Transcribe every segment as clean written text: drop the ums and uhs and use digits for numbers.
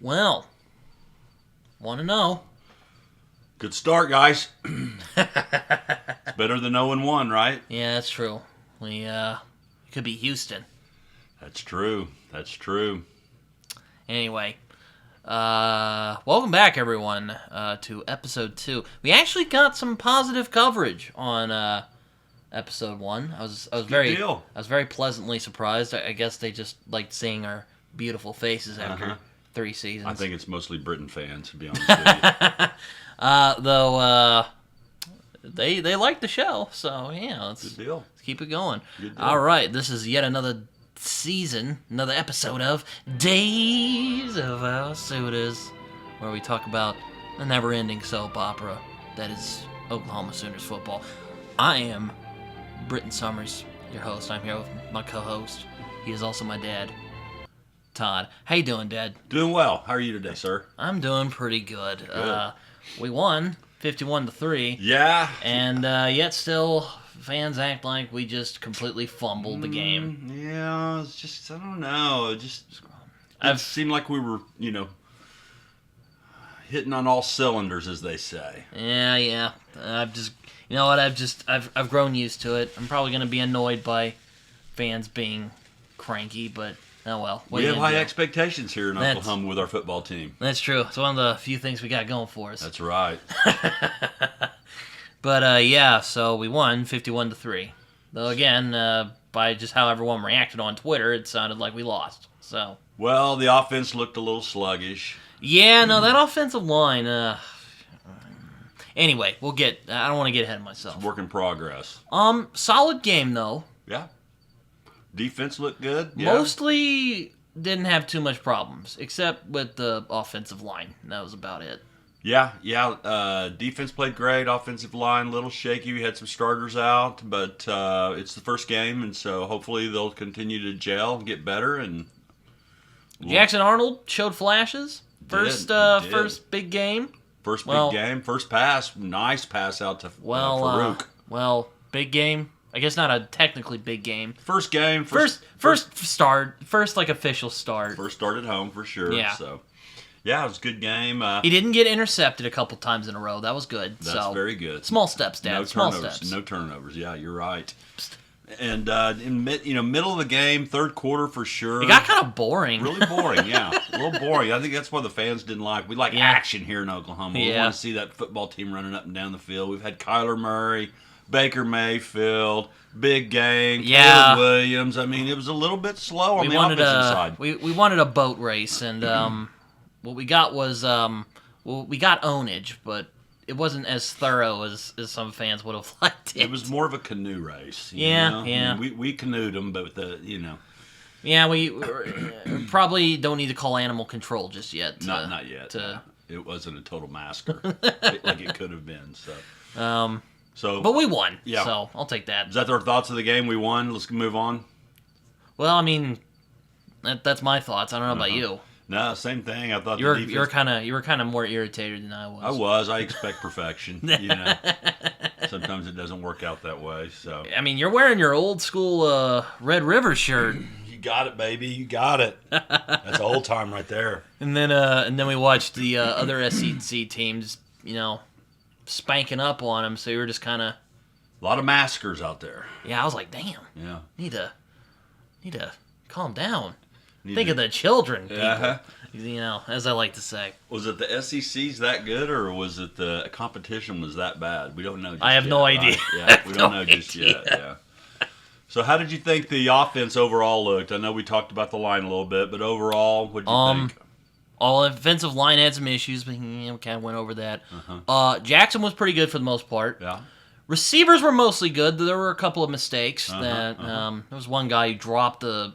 Well, want to know? Good start, guys. It's better than 0-1, right? Yeah, that's true. We could be Houston. That's true. Anyway, welcome back, everyone, to episode 2. We actually got some positive coverage on episode 1. I was very pleasantly surprised. I guess they just liked seeing our beautiful faces after 3 seasons. I think it's mostly Britton fans, to be honest with you. Though they like the show, so yeah, let's keep it going. All right, this is yet another season, another episode of Days of Our Sooners, where we talk about the never-ending soap opera that is Oklahoma Sooners football. I am Britton Summers, your host. I'm here with my co-host. He is also my dad, Todd. How you doing, Dad? Doing well. How are you today, sir? I'm doing pretty good. We won 51-3. Yeah. And yet still, fans act like we just completely fumbled the game. Yeah, it's just, I don't know. It seemed like we were, hitting on all cylinders, as they say. Yeah. I've grown used to it. I'm probably going to be annoyed by fans being cranky, but oh well. We have high expectations here in Oklahoma with our football team. That's true. It's one of the few things we got going for us. That's right. But so we won 51-3. Though again, by just how everyone reacted on Twitter, it sounded like we lost. So. Well, the offense looked a little sluggish. Yeah, no, that offensive line. Anyway, I don't want to get ahead of myself. It's a work in progress. Solid game though. Yeah. Defense looked good. Yeah. Mostly didn't have too much problems, except with the offensive line. That was about it. Yeah. Defense played great. Offensive line, a little shaky. We had some starters out, but it's the first game, and so hopefully they'll continue to gel and get better. And Jackson Arnold showed flashes. First big game. First big game. First pass. Nice pass out to Farouk. Big game. I guess not a technically big game. First game. First official start. First start at home for sure. Yeah. So, yeah, it was a good game. He didn't get intercepted a couple times in a row. That was good. That's very good. Small steps, Dad. No turnovers. Yeah, you're right. And in middle of the game, third quarter for sure. It got kind of boring. Really boring, yeah. A little boring. I think that's why the fans didn't like. We like action here in Oklahoma. We want to see that football team running up and down the field. We've had Kyler Murray, Baker Mayfield, big game, Caleb Williams. I mean, it was a little bit slow on the offensive side. We wanted a boat race, and what we got was we got ownage, but it wasn't as thorough as some fans would have liked it. It was more of a canoe race. Yeah. I mean, we canoed them, but Yeah, we probably don't need to call animal control just yet. Not yet. It wasn't a total massacre like it could have been. But we won. Yeah. So I'll take that. Is that our thoughts of the game? We won. Let's move on. Well, I mean, that's my thoughts. I don't know about you. No, same thing. I thought you were kind of more irritated than I was. I expect perfection. Sometimes it doesn't work out that way. So I mean, you're wearing your old school Red River shirt. You got it, baby. You got it. That's old time right there. And then we watched the other SEC teams, spanking up on them. So you were just kind of a lot of massacres out there. Yeah, I was like, damn. Yeah. Need to calm down. Think of the children, people. As I like to say. Was it the SEC's that good, or was it the competition was that bad? We don't know. I have no idea. Yeah, we don't know just yet. Yeah. So, how did you think the offense overall looked? I know we talked about the line a little bit, but overall, what did you think? All offensive line had some issues, but we kind of went over that. Jackson was pretty good for the most part. Yeah. Receivers were mostly good. There were a couple of mistakes. There was one guy who dropped a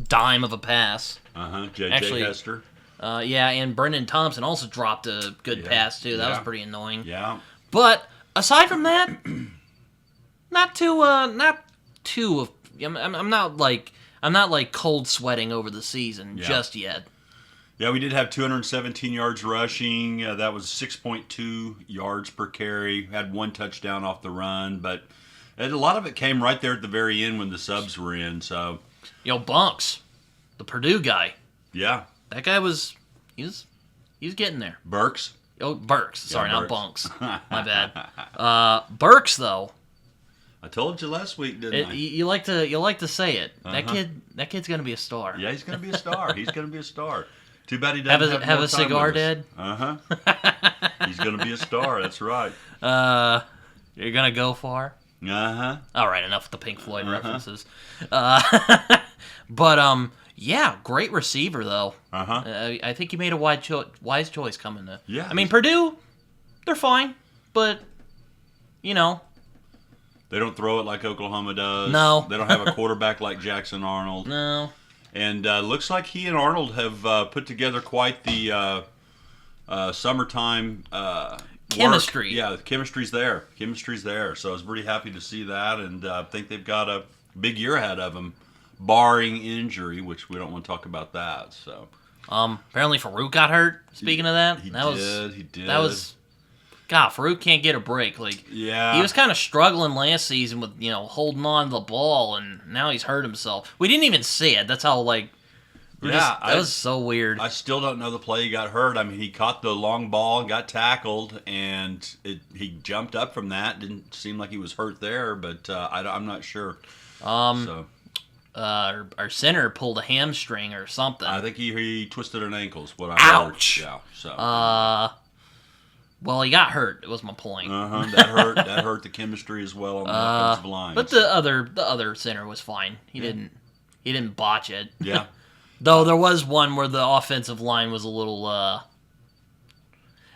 dime of a pass. J.J. Hester. And Brendan Thompson also dropped a good pass too. That was pretty annoying. Yeah. But aside from that, not too. I'm not like cold sweating over the season just yet. Yeah, we did have 217 yards rushing. That was 6.2 yards per carry. Had one touchdown off the run, but a lot of it came right there at the very end when the subs were in. So, Bunks, the Purdue guy. Yeah. That guy was, He's getting there. Burks? Oh, Burks. Sorry, yeah, not Bunks. My bad. Burks, though. I told you last week, didn't I? You like to say it. That kid's gonna be a star. Yeah, he's gonna be a star. He's gonna be a star. Too bad he doesn't have a cigar, Dad. He's gonna be a star. That's right. You're gonna go far. All right, enough with the Pink Floyd references. But yeah, great receiver though. I think he made a wise choice coming to. Yeah. I mean, Purdue, they're fine, but you know. They don't throw it like Oklahoma does. No. They don't have a quarterback like Jackson Arnold. No. And looks like he and Arnold have put together quite the summertime chemistry. Work. Yeah, the chemistry's there. So I was pretty happy to see that, and I think they've got a big year ahead of them, barring injury, which we don't want to talk about that. So apparently Farouk got hurt. Speaking of that, he did. That was. God, Farouk can't get a break. Yeah. He was kind of struggling last season with, holding on to the ball, and now he's hurt himself. We didn't even see it. That's how, that was so weird. I still don't know the play he got hurt. I mean, he caught the long ball, got tackled, and he jumped up from that. Didn't seem like he was hurt there, but I'm not sure. Our center pulled a hamstring or something. I think he twisted an ankle, is what I heard. Ouch! Yeah, so. Well, he got hurt. It was my point. That hurt. That hurt the chemistry as well on the offensive line. But the other center was fine. He didn't botch it. Yeah. Though there was one where the offensive line was a little.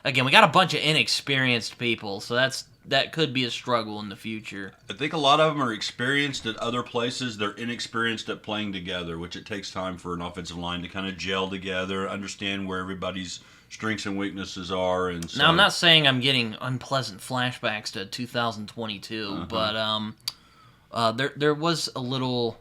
Again, we got a bunch of inexperienced people, so that could be a struggle in the future. I think a lot of them are experienced at other places. They're inexperienced at playing together, which it takes time for an offensive line to kind of gel together, understand where everybody's strengths and weaknesses are. And so, now, I'm not saying I'm getting unpleasant flashbacks to 2022, but there was a little,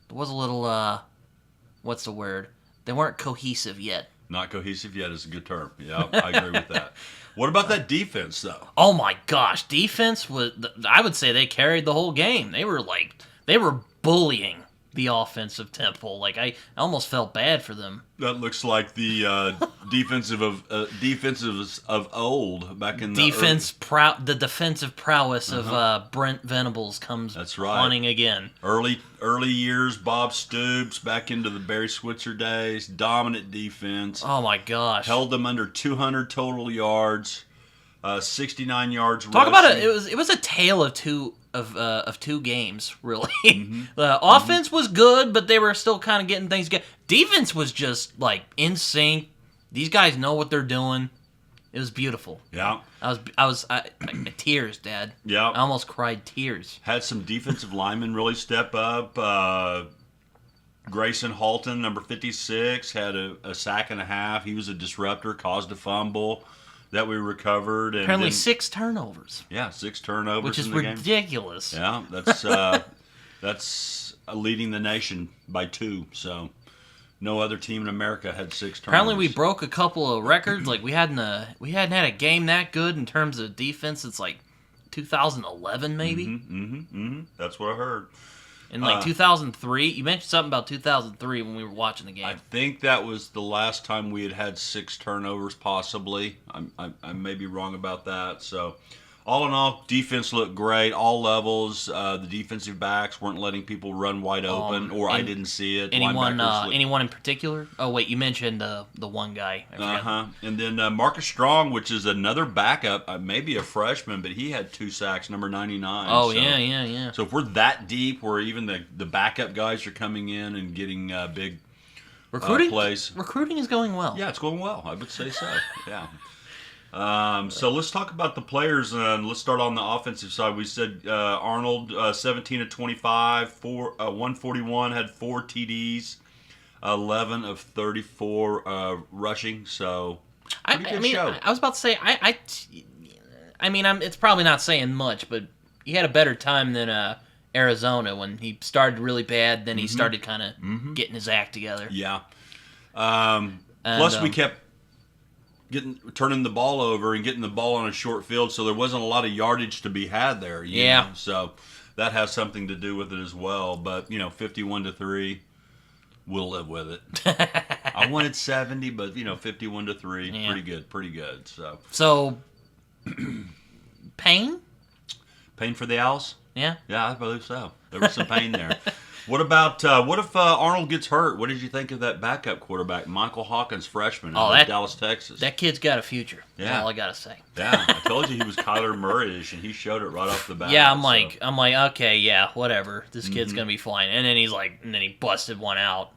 what's the word? They weren't cohesive yet. Not cohesive yet is a good term. Yeah, I agree with that. What about that defense, though? Oh my gosh, defense was. I would say they carried the whole game. They were bullying the offensive tempo. I almost felt bad for them. That looks like the defensives of old back in the the defensive prowess of Brent Venables comes haunting again. Early years, Bob Stoops back into the Barry Switzer days, dominant defense. Oh my gosh! Held them under 200 total yards, 69 yards. Talk rushing. about it! It was a tale of two games, really. The offense was good, but they were still kind of getting things together. Defense was just in sync. These guys know what they're doing. It was beautiful. Yeah. I tears, Dad. Yeah. I almost cried tears. Had some defensive linemen really step up. Grayson Halton, number 56, had a sack and a half. He was a disruptor, caused a fumble that we recovered. And apparently 6 turnovers. Yeah, 6 turnovers, which is in the ridiculous. Game. Yeah, that's leading the nation by 2. So no other team in America had 6 turnovers. Apparently we broke a couple of records. We hadn't had a game that good in terms of defense. It's 2011 maybe. That's what I heard. In 2003, you mentioned something about 2003 when we were watching the game. I think that was the last time we had 6 turnovers, possibly. I may be wrong about that. So, all in all, defense looked great. All levels. The defensive backs weren't letting people run wide open, or I didn't see it. Anyone in particular? Oh wait, you mentioned the one guy. And then Marcus Strong, which is another backup, maybe a freshman, but he had 2 sacks, number 99. Oh, so, yeah. So if we're that deep, where even the backup guys are coming in and getting big plays. Recruiting is going well. Yeah, it's going well. I would say so. Yeah. So let's talk about the players, and let's start on the offensive side. We said Arnold, 17 of 25, 141, had 4 TDs, 11 of 34 rushing. So pretty good show. I was about to say, it's probably not saying much, but he had a better time than Arizona when he started really bad. Then he started kind of getting his act together. Yeah. Plus, we kept turning the ball over and getting the ball on a short field, so there wasn't a lot of yardage to be had there. You know? So that has something to do with it as well. But 51-3, we'll live with it. I wanted 70, but 51-3, Yeah. pretty good. So, pain for the Owls? Yeah. Yeah, I believe so. There was some pain there. What if Arnold gets hurt? What did you think of that backup quarterback, Michael Hawkins, freshman out of Dallas, Texas? That kid's got a future. Yeah. That's all I gotta say. Yeah, I told you he was Kyler Murray-ish, and he showed it right off the bat. Yeah, I'm like, okay, yeah, whatever. This kid's gonna be fine. And then he busted one out.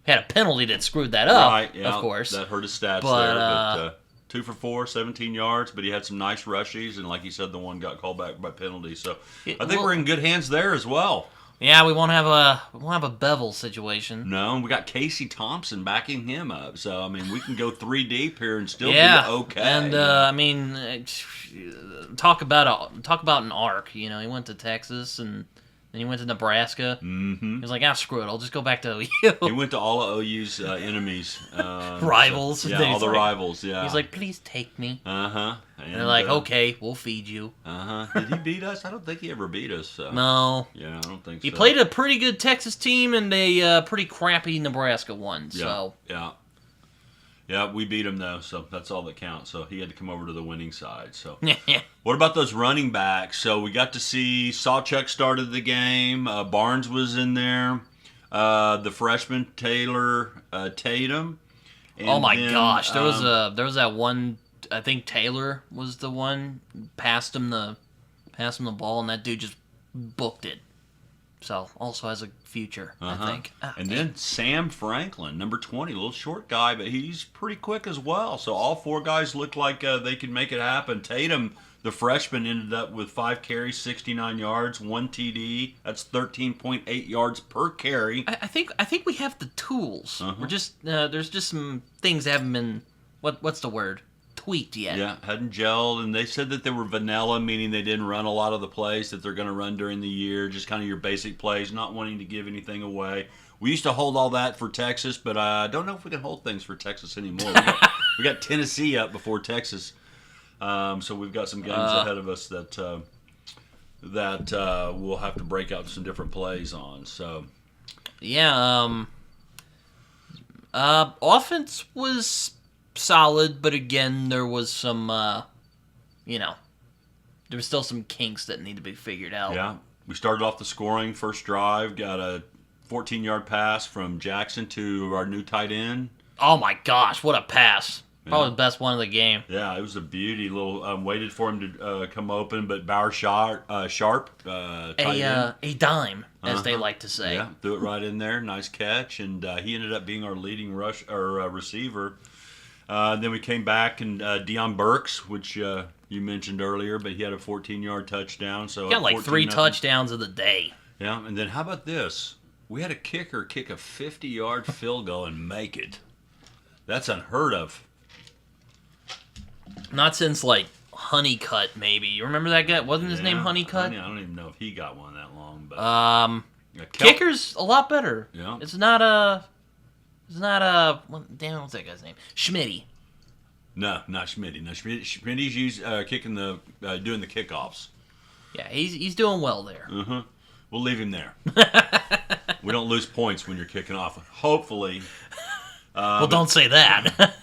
Had a penalty that screwed that up. Right, yeah, of course. That hurt his stats there. But 2 for 4, 17 yards, but he had some nice rushes, and like you said, the one got called back by penalty. So I think we're in good hands there as well. Yeah, we won't have a Bevel situation. No, and we got Casey Thompson backing him up. So I mean, we can go 3 deep here and still be okay. And I mean, talk about an arc. He went to Texas and then he went to Nebraska. Mm-hmm. He was like, screw it, I'll just go back to OU. He went to all of OU's enemies, rivals. So, all the rivals. Yeah. He's like, please take me. And they're like, okay, we'll feed you. Did he beat us? I don't think he ever beat us. So. No. Yeah, I don't think so. He played a pretty good Texas team and a pretty crappy Nebraska one. So. Yeah. Yeah, we beat him though, so that's all that counts. So he had to come over to the winning side. So, what about those running backs? So we got to see Sawchuk started the game. Barnes was in there. The freshman Taylor Tatum. And oh my gosh, there was that one. I think Taylor was the one passed him the ball, and that dude just booked it. So also has a future, I think. And then Sam Franklin, number 20, a little short guy, but he's pretty quick as well. So all 4 guys look like they could make it happen. Tatum, the freshman, ended up with 5 carries, 69 yards, 1 TD. That's 13.8 yards per carry. I think we have the tools. We're just there's just some things that haven't been what's the word? Tweaked yet. Yeah, hadn't gelled, and they said that they were vanilla, meaning they didn't run a lot of the plays that they're going to run during the year, just kind of your basic plays, not wanting to give anything away. We used to hold all that for Texas, but I don't know if we can hold things for Texas anymore. We got Tennessee up before Texas, so we've got some games ahead of us that we'll have to break out some different plays on. So, yeah, offense was solid, but again, there was some, there was still some kinks that need to be figured out. Yeah, we started off the scoring first drive, got a 14-yard pass from Jackson to our new tight end. Oh my gosh, what a pass! Probably the best one of the game. Yeah, it was a beauty. Waited for him to come open, but Bauer Sharp, tight end. A dime, as they like to say. Yeah, threw it right in there. Nice catch, and he ended up being our leading receiver. Then we came back, and Deion Burks, which you mentioned earlier, but he had a 14-yard touchdown. So he got like 3 touchdowns of the day. Yeah, and then how about this? We had a kicker kick a 50-yard field goal and make it. That's unheard of. Not since, like, Honeycutt, maybe. You remember that guy? Wasn't his name Honeycutt? I don't even know if he got one that long. But kicker's a lot better. Yeah. It's not a... Damn, what's that guy's name? Schmitty. No, not Schmitty. No, Schmitty's doing the kickoffs. Yeah, he's doing well there. We'll leave him there. We don't lose points when you're kicking off. Hopefully. Well, don't say that.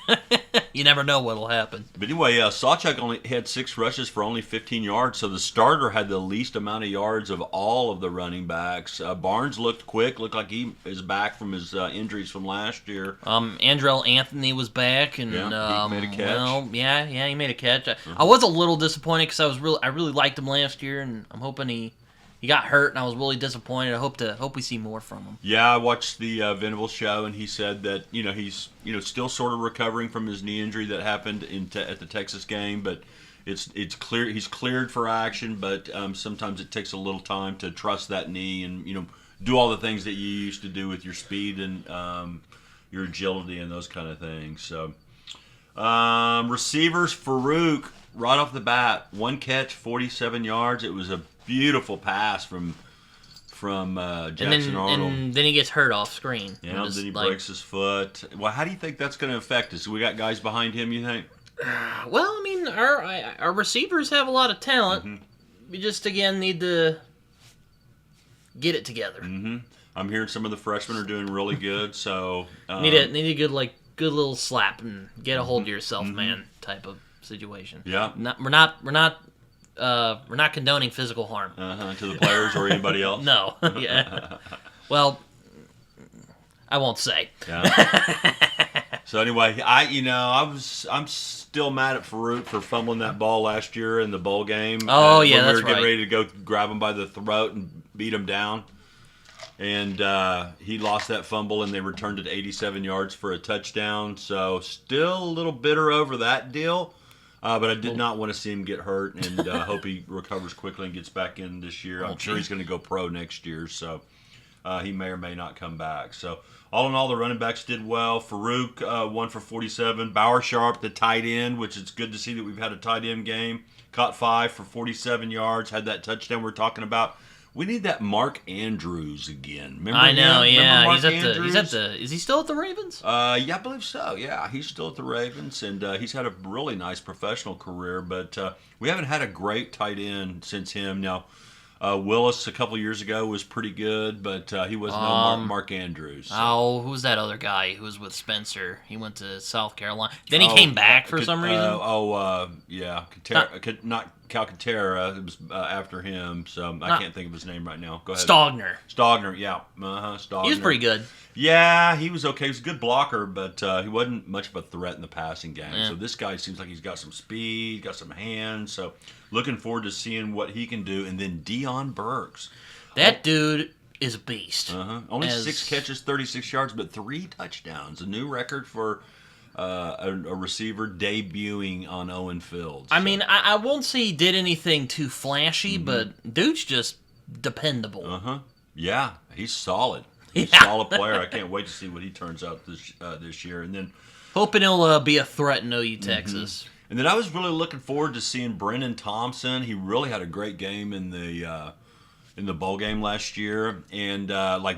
You never know what'll happen. But anyway, Sawchuk only had 6 rushes for only 15 yards, so the starter had the least amount of yards of all of the running backs. Barnes looked quick, looked like he is back from his injuries from last year. Andrell Anthony was back, and he made a catch. Well, yeah, he made a catch. I was a little disappointed because I really liked him last year, and I'm hoping he got hurt, and I was really disappointed. I hope we see more from him. Yeah, I watched the Venable show, and he said that he's still sort of recovering from his knee injury that happened at the Texas game, but it's clear he's cleared for action. But sometimes it takes a little time to trust that knee and do all the things that you used to do with your speed and your agility and those kind of things. So receivers, Farouk right off the bat, 1 catch, 47 yards. It was a beautiful pass from Jackson Arnold. And then he gets hurt off screen. Yeah, then he breaks his foot. Well, how do you think that's going to affect us? We got guys behind him, you think? Well, I mean, our receivers have a lot of talent. We just, again, need to get it together. I'm hearing some of the freshmen are doing really good, so... need a good, good little slap and get a hold of yourself, man, type of situation. Yeah. We're not condoning physical harm. To the players or anybody else. No. Yeah. Well, I won't say. Yeah. So anyway, I'm still mad at Farouk for fumbling that ball last year in the bowl game. Oh when yeah, that's we were getting right. ready to go grab him by the throat and beat him down, and he lost that fumble, and they returned it 87 yards for a touchdown. So still a little bitter over that deal. But I did not want to see him get hurt, and hope he recovers quickly and gets back in this year. I'm sure he's going to go pro next year, so he may or may not come back. So all in all, the running backs did well. Farouk, 1 for 47. Bowersharp, the tight end, which it's good to see that we've had a tight end game, caught 5 for 47 yards, had that touchdown we're talking about. We need that Mark Andrews again. Remember I know, him? yeah. Remember Mark Andrews? Is he still at the Ravens? Yeah, I believe so. Yeah, he's still at the Ravens, and he's had a really nice professional career, but we haven't had a great tight end since him. Now, Willis a couple years ago was pretty good, but he was no Mark Andrews. So. Oh, who's that other guy who was with Spencer? He went to South Carolina. Then he came back for some reason. Yeah. Not Calcaterra. It was after him, so I can't think of his name right now. Go ahead. Stogner, yeah. Stogner. He was pretty good. Yeah, he was okay. He was a good blocker, but he wasn't much of a threat in the passing game. Yeah. So this guy seems like he's got some speed, got some hands. So looking forward to seeing what he can do. And then Deion Burks. That dude is a beast. Only 6 catches, 36 yards, but 3 touchdowns. A new record for a receiver debuting on Owen Fields. I mean, I won't say he did anything too flashy, but dude's just dependable. Yeah, he's solid. He's a solid player. I can't wait to see what he turns out this year. And then hoping he'll be a threat in OU, Texas. And then I was really looking forward to seeing Brennan Thompson. He really had a great game in the bowl game last year, and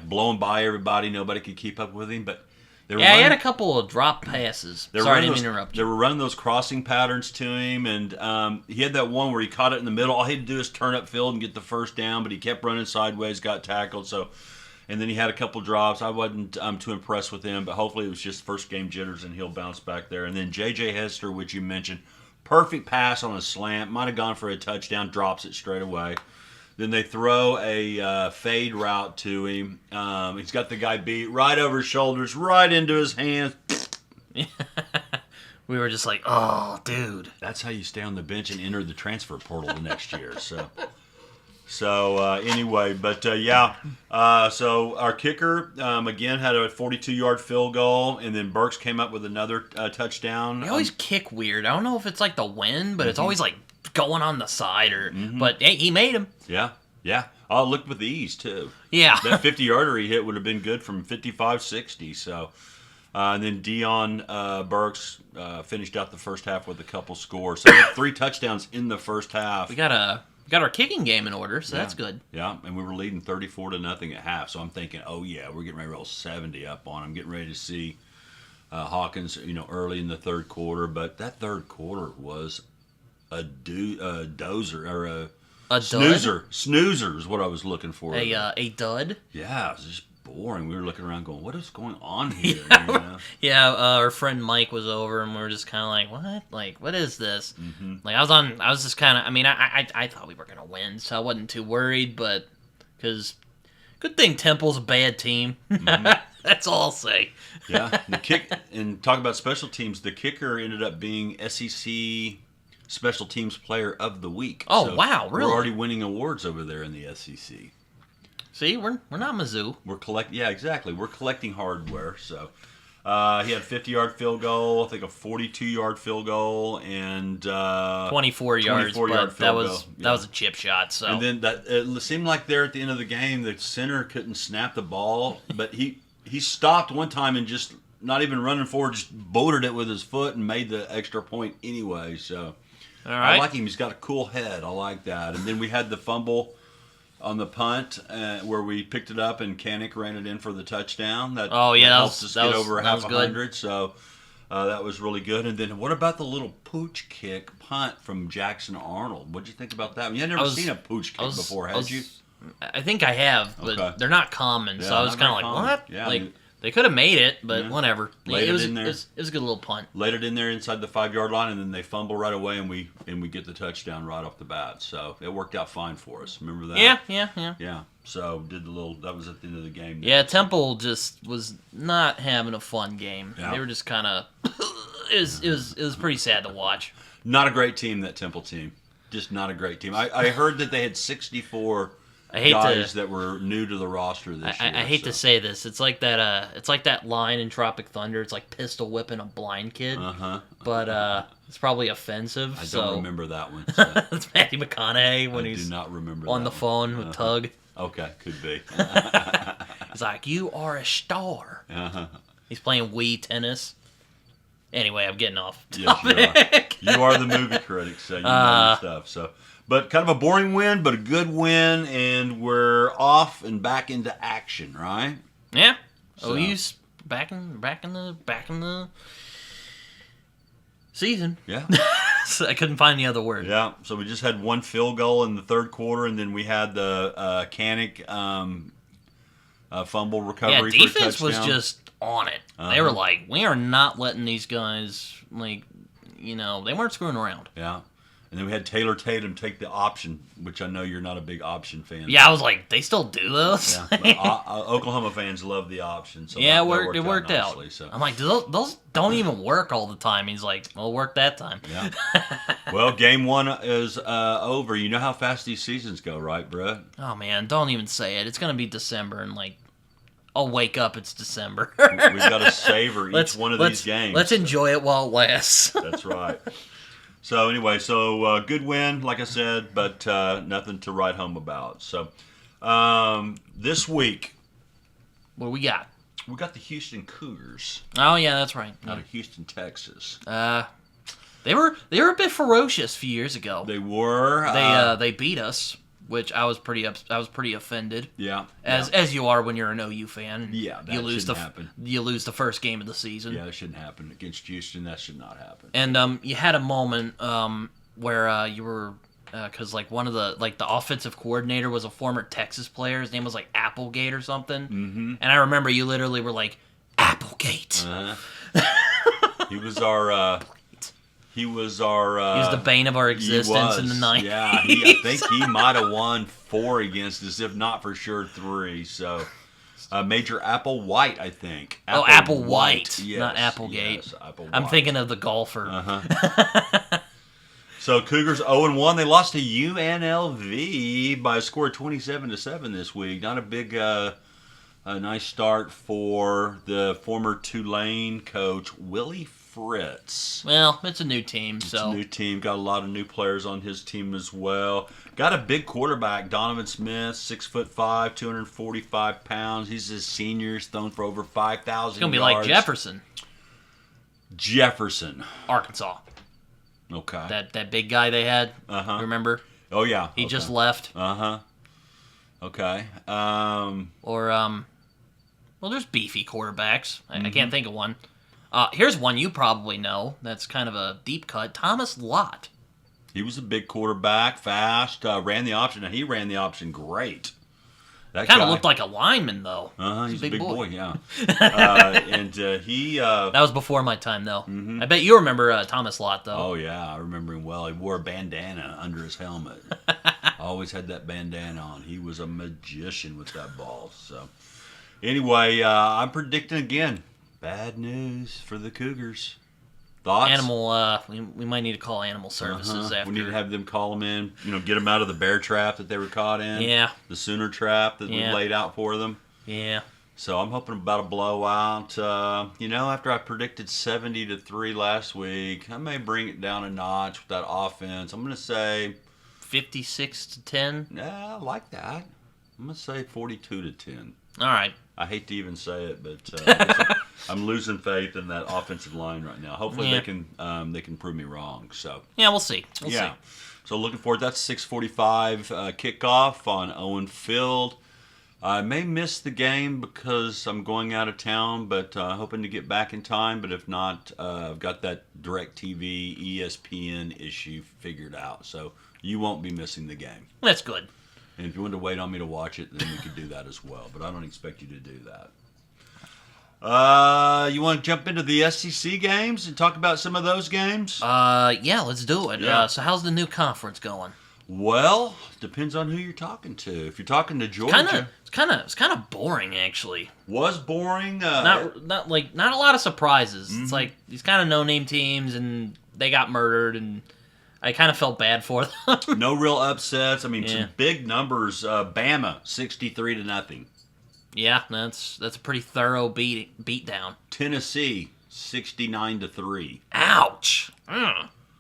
blowing by everybody. Nobody could keep up with him, but. He had a couple of drop passes. Sorry, I didn't interrupt you. They were running those crossing patterns to him, and he had that one where he caught it in the middle. All he had to do is turn upfield and get the first down, but he kept running sideways, got tackled. And then he had a couple drops. I wasn't too impressed with him, but hopefully it was just first game jitters, and he'll bounce back there. And then J.J. Hester, which you mentioned, perfect pass on a slant, might have gone for a touchdown, drops it straight away. Then they throw a fade route to him. He's got the guy beat right over his shoulders, right into his hands. We were just like, oh, dude. That's how you stay on the bench and enter the transfer portal the next year. So anyway, but so our kicker, again, had a 42-yard field goal, and then Burks came up with another touchdown. They always kick weird. I don't know if it's like the wind, but it's always like going on the side, but hey, he made him. Yeah. Oh, look with ease, too. Yeah. That 50-yarder he hit would have been good from 55-60. So, and then Deion Burks finished out the first half with a couple scores. So, 3 touchdowns in the first half. We got our kicking game in order, so that's good. Yeah, and we were leading 34-0 at half. So I'm thinking, oh yeah, we're getting ready to roll 70 up on them. Getting ready to see Hawkins, early in the third quarter. But that third quarter was a dozer or a snoozer. Dud? Snoozer is what I was looking for. A dud? Yeah, it was just boring. We were looking around going, what is going on here? Our friend Mike was over, and we were just kind of like, what? Like, what is this? Like, I was just kind of, I thought we were going to win, so I wasn't too worried, but, because, good thing Temple's a bad team. That's all I'll say. Yeah, and talk about special teams, the kicker ended up being SEC Special Teams Player of the Week. Oh, so wow, really? We're already winning awards over there in the SEC. See, we're not Mizzou. Yeah, exactly. We're collecting hardware. So he had a 50-yard field goal, I think a 42-yard field goal, and 24 yards. But that was a chip shot. So and then it seemed like there at the end of the game, the center couldn't snap the ball, but he stopped one time and just not even running forward, just boated it with his foot and made the extra point anyway. So all right. I like him. He's got a cool head. I like that. And then we had the fumble on the punt where we picked it up and Kanik ran it in for the touchdown. That helped us get over half 100. So that was really good. And then what about the little pooch kick punt from Jackson Arnold? What'd you think about that? You had never seen a pooch kick before, had you? I think I have, but they're not common. So I was kind of like, what? Yeah, like They could have made it, but whatever. Laid it in there. It was a good little punt. Laid it in there inside the 5-yard line, and then they fumble right away, and we get the touchdown right off the bat. So it worked out fine for us. Remember that? Yeah. Yeah. So that was at the end of the game. Yeah, Temple just was not having a fun game. Yeah. They were just kind of. It was pretty sad to watch. Not a great team, that Temple team. Just not a great team. I heard that they had 64 guys that were new to the roster this year. I hate to say this. It's like that. It's like that line in Tropic Thunder. It's like pistol whipping a blind kid. But it's probably offensive. I don't remember that one. So. It's Matthew McConaughey when he's do not remember on the phone with Tug. Okay, could be. He's like, "You are a star." He's playing Wii tennis. Anyway, I'm getting off topic. Yes, you are the movie critic, so you know stuff. So, but kind of a boring win, but a good win, and we're off and back into action, right? Yeah. So. OU's back in the season. Yeah. So I couldn't find the other word. Yeah. So we just had one field goal in the third quarter, and then we had the Canic fumble recovery. Yeah, defense for a touchdown. Was just on it. They were like, we are not letting these guys, they weren't screwing around. Yeah. And then we had Taylor Tatum take the option, which I know you're not a big option fan. Yeah, I was like, they still do those? Yeah. Oklahoma fans love the option. So yeah, it worked out. Nicely, so. I'm like, those don't even work all the time. He's like, well, work that time. Yeah. Well, game one is over. You know how fast these seasons go, right, Brett? Oh, man, don't even say it. It's going to be December and, I'll wake up, it's December. We've got to savor each one of these games. Let's enjoy it while it lasts. That's right. So anyway, good win, like I said, but nothing to write home about. So this week, what do we got? We got the Houston Cougars. Oh yeah, that's right. Out of Houston, Texas. They were a bit ferocious a few years ago. They were. They beat us, which I was pretty offended. Yeah. As you are when you're an OU fan. Yeah, that shouldn't happen. You lose the first game of the season. Yeah, that shouldn't happen against Houston. That should not happen. And you had a moment where you were because one of the the offensive coordinator was a former Texas player. His name was Applegate or something. Mm-hmm. And I remember you literally were like, Applegate. He was our. He was the bane of our existence in the 90s. Yeah, I think he might have won 4 against us, if not for sure 3. So, Major Applewhite, I think. Applewhite, yes, not Applegate. Yes, Applewhite. I'm thinking of the golfer. So Cougars 0-1. They lost to UNLV by a score of 27-7 this week. Not a big, a nice start for the former Tulane coach Willie Fritz. Well, it's a new team, It's a new team. Got a lot of new players on his team as well. Got a big quarterback, Donovan Smith, 6'5", 245 pounds. He's a senior. He's thrown for over 5,000 yards. It's gonna be like Jefferson, Arkansas. Okay. That big guy they had. Remember? Oh yeah. He just left. Okay. Well, there's beefy quarterbacks. I can't think of one. Here's one you probably know. That's kind of a deep cut. Thomas Lott. He was a big quarterback, fast, ran the option. Now, he ran the option great. That kind of looked like a lineman, though. He's a big boy, yeah. He... that was before my time, though. Mm-hmm. I bet you remember Thomas Lott, though. Oh, yeah, I remember him well. He wore a bandana under his helmet. Always had that bandana on. He was a magician with that ball. So, anyway, I'm predicting again. Bad news for the Cougars. Thoughts? Animal, we might need to call animal services after. We need to have them call them in, get them out of the bear trap that they were caught in. Yeah. The Sooner trap that we laid out for them. Yeah. So I'm hoping about a blowout. After I predicted 70-3 last week, I may bring it down a notch with that offense. I'm going to say 56-10. Yeah, I like that. I'm going to say 42-10. All right. I hate to even say it, but I'm losing faith in that offensive line right now. Hopefully they can prove me wrong. So yeah, we'll see. We'll see. So looking forward. That's 6:45 kickoff on Owen Field. I may miss the game because I'm going out of town, but hoping to get back in time. But if not, I've got that DirecTV ESPN issue figured out, so you won't be missing the game. That's good. And if you want to wait on me to watch it, then we could do that as well. But I don't expect you to do that. You want to jump into the SEC games and talk about some of those games? Yeah, let's do it. Yeah. So how's the new conference going? Well, depends on who you're talking to. If you're talking to Georgia, It's kind of boring actually. Was boring. Not a lot of surprises. It's like these kind of no-name teams, and they got murdered, and I kind of felt bad for them. No real upsets. I mean, some big numbers. Bama 63-0. Yeah, that's a pretty thorough beat down. Tennessee 69-3. Ouch.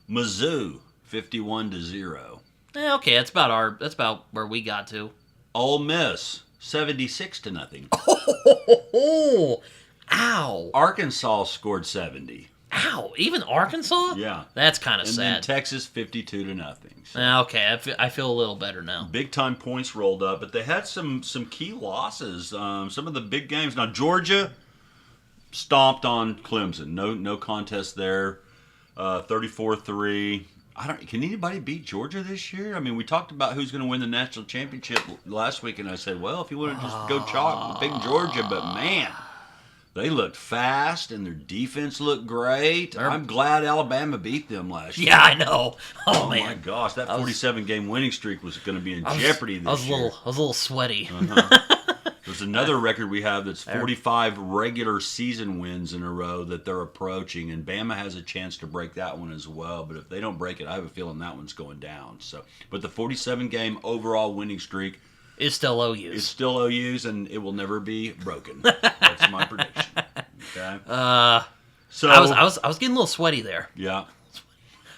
Mizzou 51-0. Yeah, okay, that's about where we got to. Ole Miss 76-0. Oh, ow! Arkansas scored 70. Ow! Even Arkansas? Yeah, that's kind of sad. And then Texas 52-0. So. Okay, I feel a little better now. Big time points rolled up, but they had some key losses. Some of the big games. Now Georgia stomped on Clemson. No contest there. 34-3. Can anybody beat Georgia this year? I mean, we talked about who's going to win the national championship last week, and I said, well, if you want to just go chalk, pick Georgia, but man, they looked fast, and their defense looked great. I'm glad Alabama beat them last year. Yeah, I know. Oh man, my gosh, that 47-game winning streak was going to be in jeopardy this year. I was a little sweaty. There's another record we have that's 45 regular season wins in a row that they're approaching, and Bama has a chance to break that one as well. But if they don't break it, I have a feeling that one's going down. But the 47-game overall winning streak is still OU's. It's still OU's, and it will never be broken. That's my prediction. Okay. So I was getting a little sweaty there. Yeah.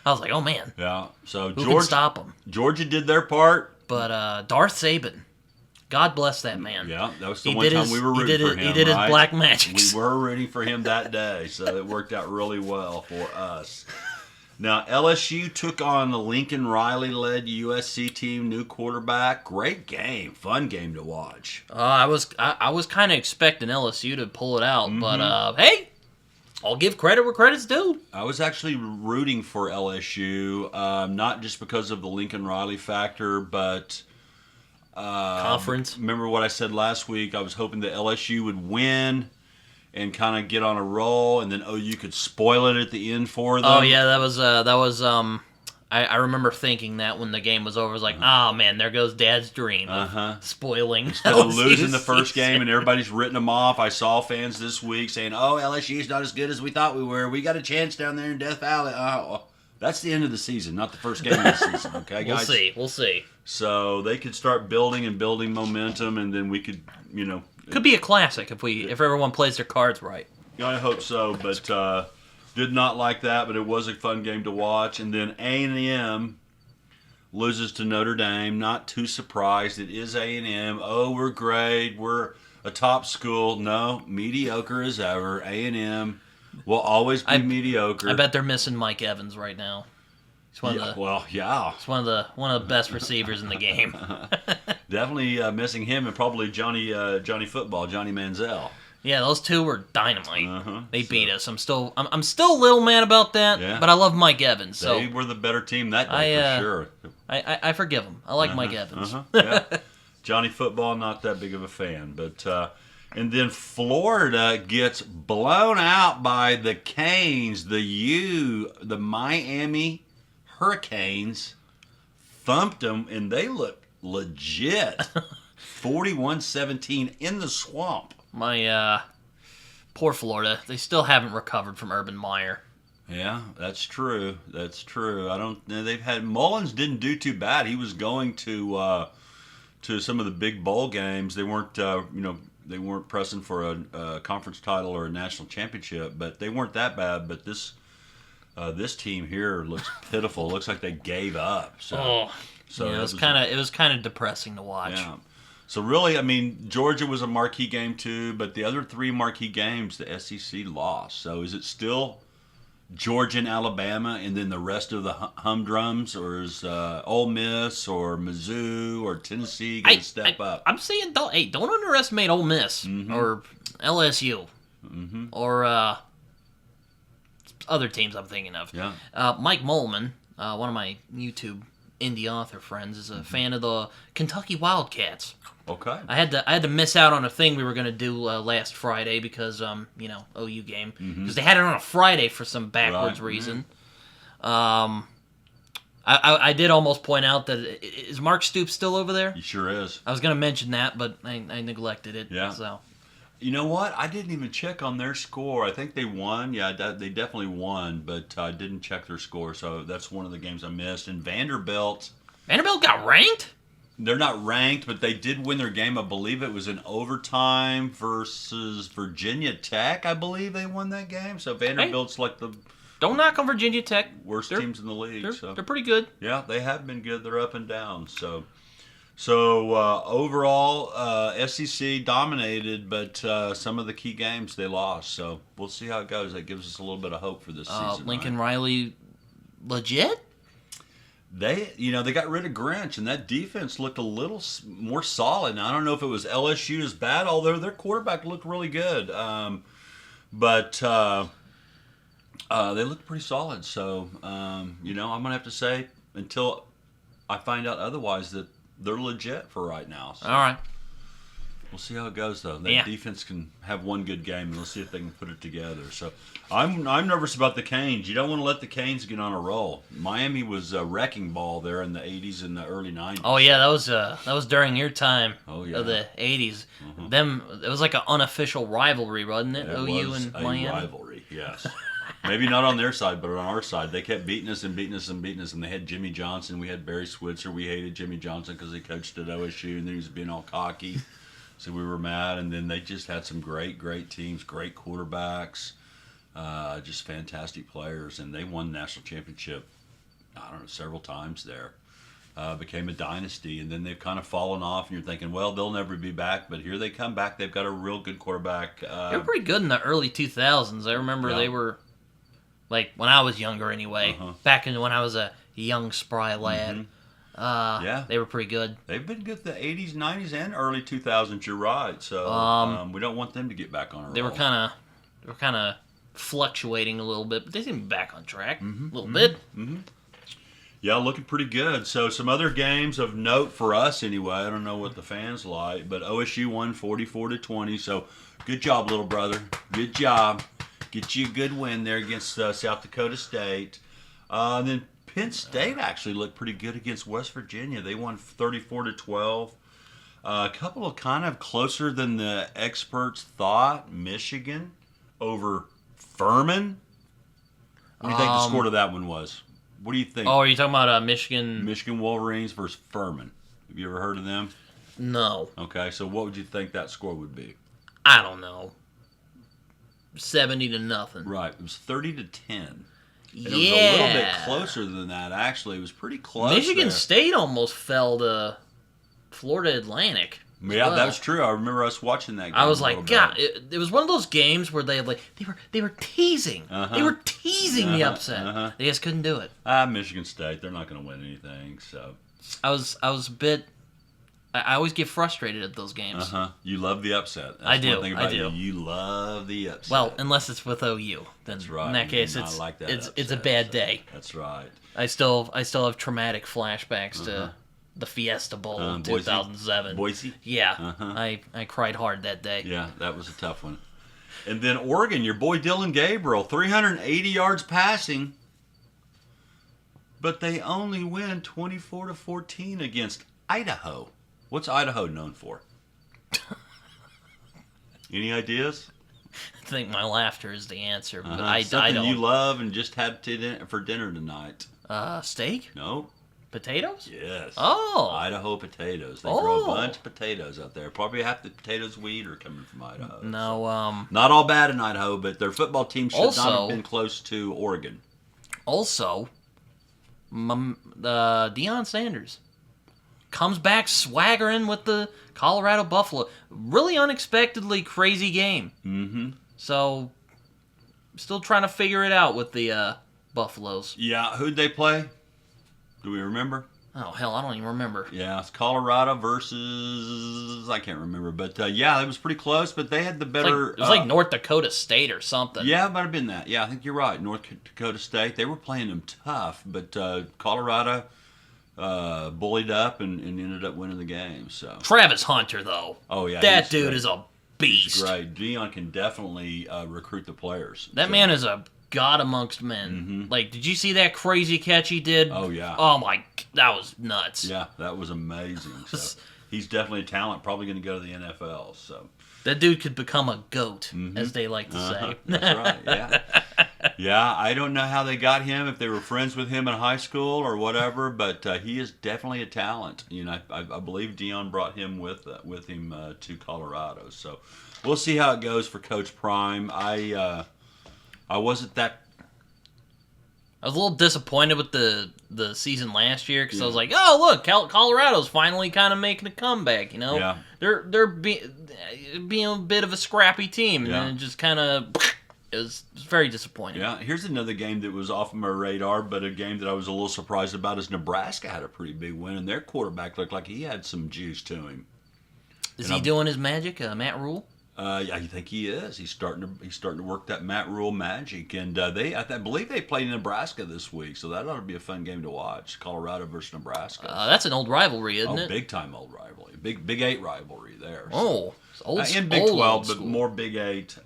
I was like, oh man. Yeah. So who can stop them? Georgia did their part, but Darth Saban. God bless that man. Yeah, that was the one time we were rooting for him. He did his black magics. We were rooting for him that day, so it worked out really well for us. Now, LSU took on the Lincoln Riley-led USC team, new quarterback. Great game, fun game to watch. I was kind of expecting LSU to pull it out, but hey, I'll give credit where credit's due. I was actually rooting for LSU, not just because of the Lincoln Riley factor, but... conference. Remember what I said last week? I was hoping that LSU would win and kind of get on a roll, and then OU could spoil it at the end for them. Oh yeah, that was. I remember thinking that when the game was over, I was like, oh man, there goes Dad's dream of spoiling. Instead of losing the first game and everybody's written them off, I saw fans this week saying, "Oh, LSU's not as good as we thought we were. We got a chance down there in Death Valley." That's the end of the season, not the first game of the season. Okay, guys. We'll see. So they could start building momentum, and then we could, Could be a classic if everyone plays their cards right. I hope so, but did not like that. But it was a fun game to watch. And then A&M loses to Notre Dame. Not too surprised. It is A&M. Oh, we're great. We're a top school. No, mediocre as ever. A&M will always be mediocre. I bet they're missing Mike Evans right now. He's one of the best receivers in the game. Definitely missing him, and probably Johnny Football, Johnny Manziel. Yeah, those two were dynamite. They beat us. I'm still a little mad about that, but I love Mike Evans. So they were the better team that day for sure. I forgive him. I like Mike Evans. Yeah. Johnny Football, not that big of a fan, but. And then Florida gets blown out by the Canes, the Miami Hurricanes thumped them, and they look legit. 41-17 in the swamp. My poor Florida. They still haven't recovered from Urban Meyer. Yeah, that's true. I don't know. They've had Mullins didn't do too bad. He was going to some of the big bowl games. They weren't they weren't pressing for a conference title or a national championship, but they weren't that bad. But this team here looks pitiful. It looks like they gave up. So it was kind of depressing to watch. Yeah. So really, I mean, Georgia was a marquee game too, but the other three marquee games the SEC lost. So is it still Georgia and Alabama, and then the rest of the humdrums, or is Ole Miss or Mizzou or Tennessee going to step up? I'm saying don't underestimate Ole Miss or LSU or other teams I'm thinking of. Yeah. Mike Molman, one of my YouTube indie author friends, is a fan of the Kentucky Wildcats. Okay. I had to miss out on a thing we were going to do last Friday because OU game, because they had it on a Friday for some backwards reason. I did almost point out that is Mark Stoops still over there? He sure is. I was going to mention that, but I neglected it. Yeah. So. You know what? I didn't even check on their score. I think they won. Yeah, they definitely won, but I didn't check their score, so that's one of the games I missed. And Vanderbilt got ranked? They're not ranked, but they did win their game. I believe it was in overtime versus Virginia Tech. I believe they won that game. So Vanderbilt's like the... Don't knock on Virginia Tech. Worst teams in the league. They're pretty good. Yeah, they have been good. They're up and down. So overall, SEC dominated, but some of the key games they lost. So we'll see how it goes. That gives us a little bit of hope for this season. Lincoln Riley, legit? They got rid of Grinch, and that defense looked a little more solid. Now, I don't know if it was LSU's bad, although their quarterback looked really good. But they looked pretty solid. So, I'm going to have to say, until I find out otherwise, that they're legit for right now. So. All right. We'll see how it goes, though. That defense can have one good game, and we'll see if they can put it together. So, I'm nervous about the Canes. You don't want to let the Canes get on a roll. Miami was a wrecking ball there in the 80s and the early 90s. Oh yeah, that was during your time of the 80s. It was like an unofficial rivalry, wasn't it? OU and Miami. Rivalry, yes. Maybe not on their side, but on our side, they kept beating us and beating us and beating us. And they had Jimmy Johnson. We had Barry Switzer. We hated Jimmy Johnson because he coached at OSU, and then he was being all cocky. So we were mad, and then they just had some great teams, great quarterbacks, just fantastic players, and they won the national championship, I don't know, several times there. Became a dynasty, and then they've kind of fallen off, and you're thinking, well, they'll never be back, but here they come back. They've got a real good quarterback. They were pretty good in the early 2000s. I remember they were, like, when I was younger anyway, back when I was a young, spry lad. They were pretty good. They've been good the 80s, 90s, and early 2000s. You're right. So we don't want them to get back on a roll. They were kind of fluctuating a little bit, but they seem to be back on track a little bit. Yeah, looking pretty good. So some other games of note for us anyway. I don't know what the fans like, but OSU won 44-20. So good job, little brother. Good job. Get you a good win there against South Dakota State. And then Penn State actually looked pretty good against West Virginia. They won 34-12. A couple of kind of closer than the experts thought. Michigan over Furman. What do you think the score to that one was? What do you think? Oh, are you talking about Michigan? Michigan Wolverines versus Furman. Have you ever heard of them? No. Okay, so what would you think that score would be? I don't know. 70-0. Right, it was 30-10. Yeah. It was a little bit closer than that, actually. It was pretty close. Michigan State almost fell to Florida Atlantic. Yeah, that was true. I remember us watching that game. I was like, God, it was one of those games where they were teasing. They were teasing the upset. They just couldn't do it. Michigan State, they're not going to win anything. So I was a bit. I always get frustrated at those games. You love the upset. That's I do. One thing about I do. You love the upset. Well, unless it's with OU, then that's right. In that case, it's a bad day. That's right. I still have traumatic flashbacks to the Fiesta Bowl in 2007. Boise? Yeah. I cried hard that day. Yeah, that was a tough one. And then Oregon, your boy Dylan Gabriel, 380 yards passing, but they only win 24-14 against Idaho. What's Idaho known for? Any ideas? I think my laughter is the answer, but Something I don't. you love and just had for dinner tonight. Steak? No. Potatoes? Yes. Oh. Idaho potatoes. They grow a bunch of potatoes out there. Probably half the potatoes we eat are coming from Idaho. No, not all bad in Idaho, but their football team should not have been close to Oregon. Also, Deion Sanders comes back swaggering with the Colorado Buffalo. Really unexpectedly crazy game. So, still trying to figure it out with the Buffaloes. Yeah, who'd they play? Do we remember? Oh, hell, I don't even remember. Yeah, it's Colorado versus... I can't remember. But, yeah, it was pretty close, but they had the better... It was like North Dakota State or something. Yeah, it might have been that. Yeah, I think you're right. North Dakota State. They were playing them tough, but Colorado bullied up and ended up winning the game. So Travis Hunter, though. Oh yeah, that dude is a beast. He's great. Deion can definitely recruit the players. That man is a god amongst men. Mm-hmm. Like, did you see that crazy catch he did? Oh yeah. Oh my, that was nuts. Yeah, that was amazing. So he's definitely a talent. Probably going to go to the NFL. So that dude could become a goat, as they like to say. That's right. Yeah. Yeah, I don't know how they got him, if they were friends with him in high school or whatever, but he is definitely a talent. You know, I believe Deion brought him with him to Colorado. So we'll see how it goes for Coach Prime. I wasn't that. I was a little disappointed with the season last year because I was like, oh look, Colorado's finally kind of making a comeback. You know, they're being a bit of a scrappy team, and then it just kind of. It was very disappointing. Yeah, here's another game that was off of my radar, but a game that I was a little surprised about is Nebraska had a pretty big win, and their quarterback looked like he had some juice to him. Is he doing his magic, Matt Rule? Yeah, I think he is. He's starting to work that Matt Rule magic, and I believe they played Nebraska this week, so that ought to be a fun game to watch. Colorado versus Nebraska. That's an old rivalry, isn't it? Big time old rivalry, Big 8 rivalry there. So. Old in Big 12, but more Big 8.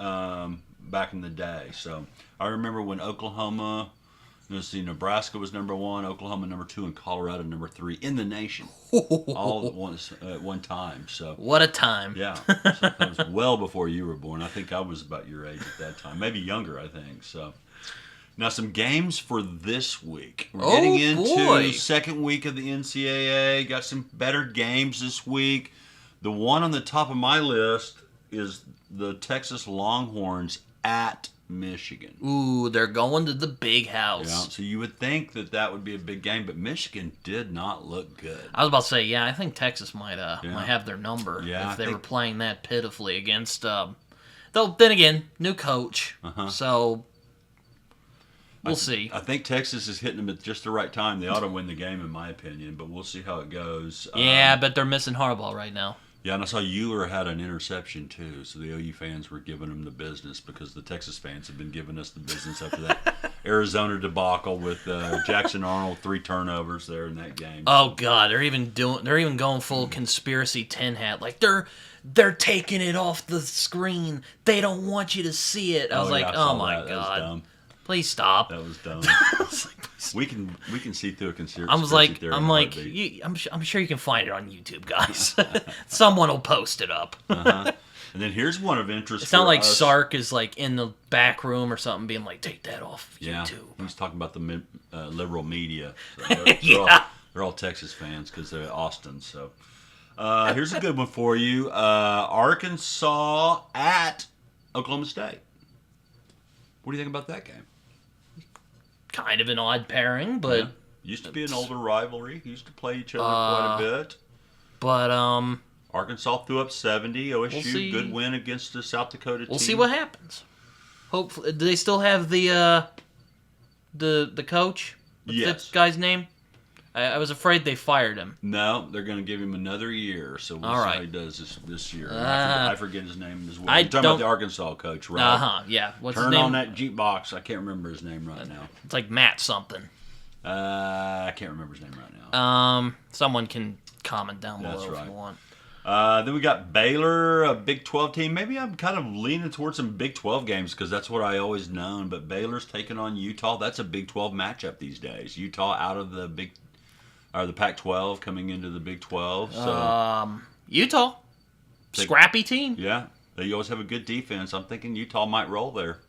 Back in the day. So I remember when Nebraska was number 1, Oklahoma number 2, and Colorado number 3 in the nation, all at once at one time. So what a time! Yeah, so that was well before you were born. I think I was about your age at that time, maybe younger. I think so. Now some games for this week. We're getting into second week of the NCAA. Got some better games this week. The one on the top of my list is the Texas Longhorns at Michigan. Ooh, they're going to the big house. Yeah, so you would think that would be a big game, but Michigan did not look good. I was about to say, I think Texas might have their number if they were playing that pitifully against. Though then again, new coach, so we'll see. I think Texas is hitting them at just the right time. They ought to win the game, in my opinion, but we'll see how it goes. Yeah, but they're missing Harbaugh right now. Yeah, and I saw Euler had an interception, too, so the OU fans were giving him the business because the Texas fans have been giving us the business after that Arizona debacle with Jackson Arnold, 3 turnovers there in that game. Oh, God, they're even going full conspiracy tin hat. Like, they're taking it off the screen. They don't want you to see it. I was like, oh, my God. That was dumb. Please stop. That was dumb. We can see through a conspiracy theory. I'm sure you can find it on YouTube, guys. Someone will post it up. And then here's one of interest. It's not like Sark is like in the back room or something, being like, "Take that off YouTube." Yeah, he's talking about the liberal media. So they're all Texas fans because they're Austin. So here's a good one for you: Arkansas at Oklahoma State. What do you think about that game? Kind of an odd pairing, but used to be an older rivalry. Used to play each other quite a bit. But Arkansas threw up 70. OSU good win against the South Dakota team. We'll see what happens. Hopefully, do they still have the coach? What's that guy's name? I was afraid they fired him. No, they're going to give him another year, so we'll see how he does this year. I forget his name as well. You're talking about the Arkansas coach, right? Yeah. What's his name? Turn on that jukebox. I can't remember his name right now. It's like Matt something. I can't remember his name right now. Someone can comment down below if you want. Then we got Baylor, a Big 12 team. Maybe I'm kind of leaning towards some Big 12 games because that's what I always known. But Baylor's taking on Utah. That's a Big 12 matchup these days. Utah out of the the Pac-12 coming into the Big 12. So Utah, scrappy team. Yeah, they always have a good defense. I'm thinking Utah might roll there.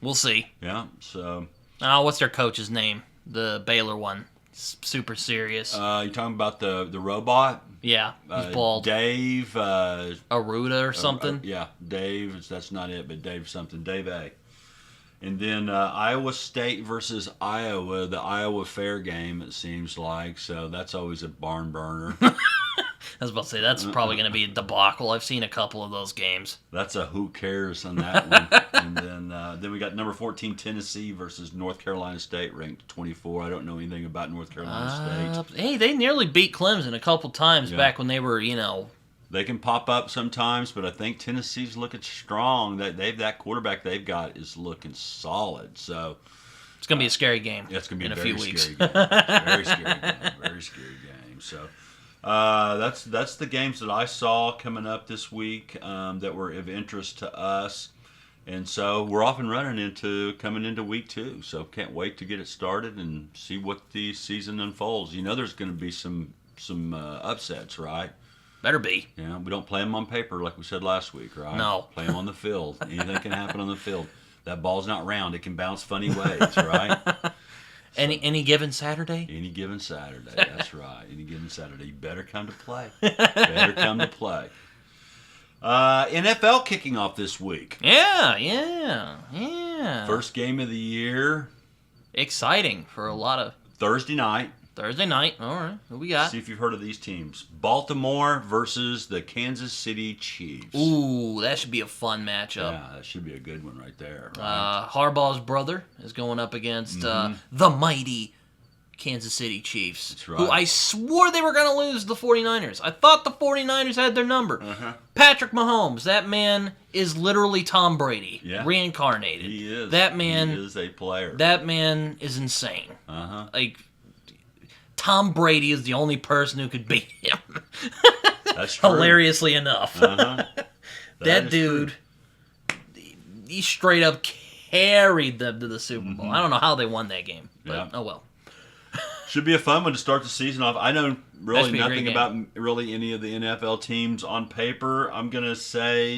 We'll see. Yeah. So. What's their coach's name? The Baylor one. Super serious. You talking about the robot? Yeah, he's bald. Dave. Aruda or something. Yeah, Dave. That's not it, but Dave something. Dave A. And then Iowa State versus Iowa, the Iowa Fair game, it seems like. So that's always a barn burner. I was about to say, that's probably going to be a debacle. I've seen a couple of those games. That's a who cares on that one. And then we got number 14, Tennessee versus North Carolina State, ranked 24. I don't know anything about North Carolina State. Hey, they nearly beat Clemson a couple times back when they were, They can pop up sometimes, but I think Tennessee's looking strong. That quarterback they've got is looking solid. So It's going to be a scary game. Yeah, it's going to be in a few very weeks. scary game. Very scary game. Very scary game. So that's the games that I saw coming up this week that were of interest to us. And so we're off and running coming into week 2. So can't wait to get it started and see what the season unfolds. You know there's going to be some upsets, right? Better be. Yeah, we don't play them on paper like we said last week, right? No. Play them on the field. Anything can happen on the field. That ball's not round. It can bounce funny ways, right? Any given Saturday? Any given Saturday. That's right. Any given Saturday. You better come to play. Better come to play. NFL kicking off this week. Yeah. First game of the year. Exciting for a lot of... Thursday night. Thursday night. All right. Who we got? See if you've heard of these teams. Baltimore versus the Kansas City Chiefs. Ooh, that should be a fun matchup. Yeah, that should be a good one right there. Right? Harbaugh's brother is going up against the mighty Kansas City Chiefs. That's right. Who I swore they were going to lose the 49ers. I thought the 49ers had their number. Patrick Mahomes, that man is literally Tom Brady, reincarnated. He is. That man He is a player. That man is insane. Like, Tom Brady is the only person who could beat him. That's true. Hilariously enough. That dude, he straight up carried them to the Super Bowl. I don't know how they won that game, but oh well. Should be a fun one to start the season off. I know really nothing about really any of the NFL teams on paper. I'm going to say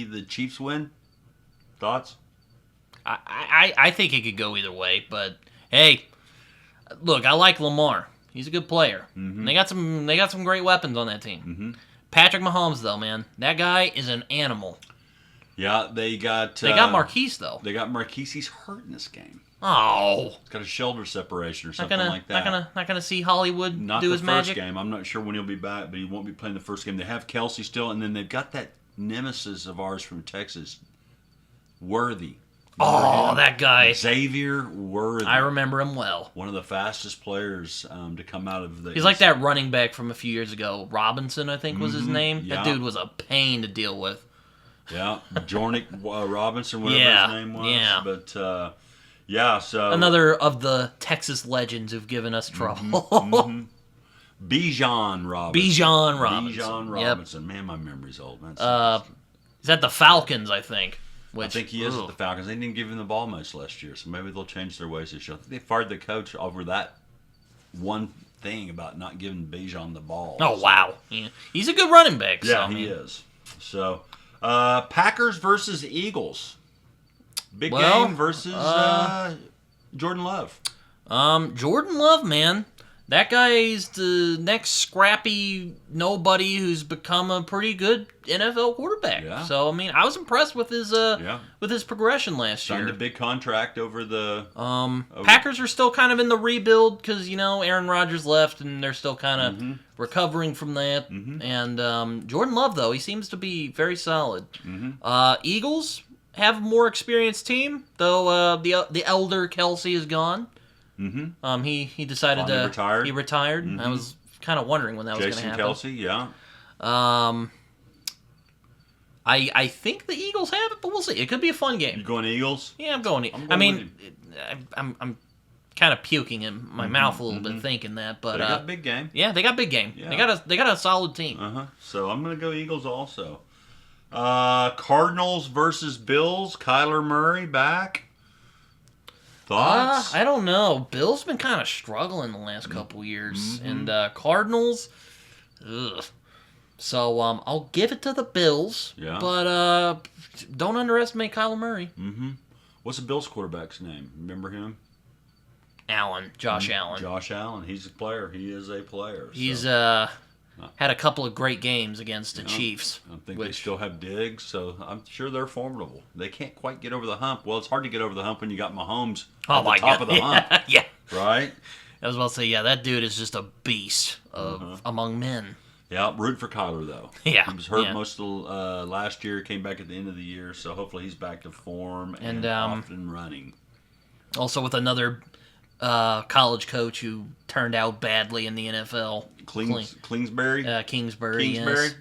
the Chiefs win. Thoughts? I think it could go either way, but hey, look, I like Lamar. He's a good player. They got some great weapons on that team. Patrick Mahomes, though, man, that guy is an animal. Yeah, they got Marquise, though. They got Marquise. He's hurt in this game. Oh, he's got a shoulder separation or something like that. Not gonna see Hollywood do his magic. Not the first game. I'm not sure when he'll be back, but he won't be playing the first game. They have Kelsey still, and then they've got that nemesis of ours from Texas, Worthy. That guy. Xavier Worthy. I remember him well. One of the fastest players to come out of the... He's like that running back from a few years ago. Robinson, I think, was his name. Yeah. That dude was a pain to deal with. Yeah, Jornick Robinson, whatever his name was. Yeah. But, so... Another of the Texas legends who've given us trouble. Bijan Robinson. Bijan Robinson. Yep. Man, my memory's old, man. Is that the Falcons, I think? I think he is at the Falcons. They didn't give him the ball much last year, so maybe they'll change their ways this year. I think they fired the coach over that one thing about not giving Bijan the ball. Oh, wow. Yeah. He's a good running back. Yeah, he is. So, Packers versus Eagles. Big game versus Jordan Love. Jordan Love, man. That guy's the next scrappy nobody who's become a pretty good NFL quarterback. Yeah. So, I mean, I was impressed with his progression last year. Signed a big contract over the... Packers are still kind of in the rebuild because, Aaron Rodgers left and they're still kind of recovering from that. And Jordan Love, though, he seems to be very solid. Eagles have a more experienced team, though the elder Kelsey is gone. He decided to retired. He retired. I was kind of wondering when that was going to happen. Jason Kelsey, yeah. I think the Eagles have it, but we'll see. It could be a fun game. You going Eagles? Yeah, I'm going. I'm kind of puking in my mouth a little bit thinking that, but they got big game. Yeah, they got big game. Yeah. They got a solid team. So I'm going to go Eagles also. Cardinals versus Bills. Kyler Murray back. Thoughts? I don't know. Bill's been kind of struggling the last couple years, and Cardinals, ugh. So I'll give it to the Bills, but don't underestimate Kyler Murray. What's the Bills quarterback's name? Remember him? Josh Allen. Josh Allen. He's a player. He is a player. He's had a couple of great games against the Chiefs. I think they still have Diggs, so I'm sure they're formidable. They can't quite get over the hump. Well, it's hard to get over the hump when you got Mahomes at the top of the hump. Yeah. Right? I was about to say, that dude is just a beast among men. Yeah, root for Kyler, though. Yeah. He was hurt most of last year, came back at the end of the year, so hopefully he's back to form and off and running. Also with another college coach who turned out badly in the NFL. Kingsbury? Kingsbury, yes.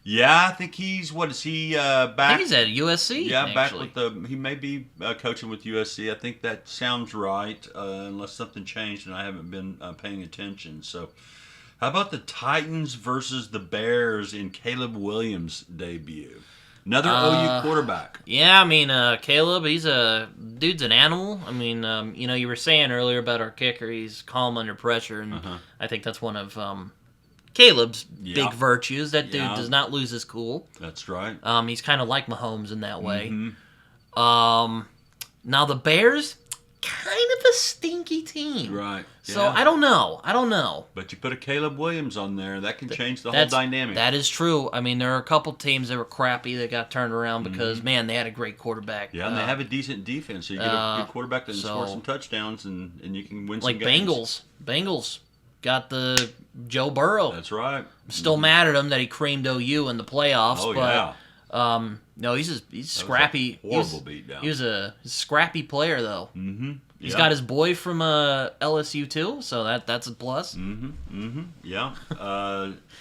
Yeah, I think he's, what is he, back? I think he's at USC. Yeah, actually. back with he may be coaching with USC. I think that sounds right, unless something changed and I haven't been paying attention. So, how about the Titans versus the Bears in Caleb Williams' debut? Another OU quarterback. Yeah, I mean, Caleb, dude's an animal. I mean, you were saying earlier about our kicker, he's calm under pressure, and I think that's one of Caleb's big virtues. That dude does not lose his cool. That's right. He's kind of like Mahomes in that way. Now the Bears, kind of a stinky team. Right. So I don't know. But you put a Caleb Williams on there, that can change the whole dynamic. That is true. I mean, there are a couple teams that were crappy that got turned around because, man, they had a great quarterback. Yeah, and they have a decent defense. So you get a good quarterback that can score some touchdowns, and you can win some games. Bengals got the Joe Burrow. That's right. I'm still mad at him that he creamed OU in the playoffs. Oh, but, yeah. No, he's scrappy. Horrible beatdown. He was a scrappy player, though. Mm-hmm. He's got his boy from LSU too, so that's a plus. Yeah.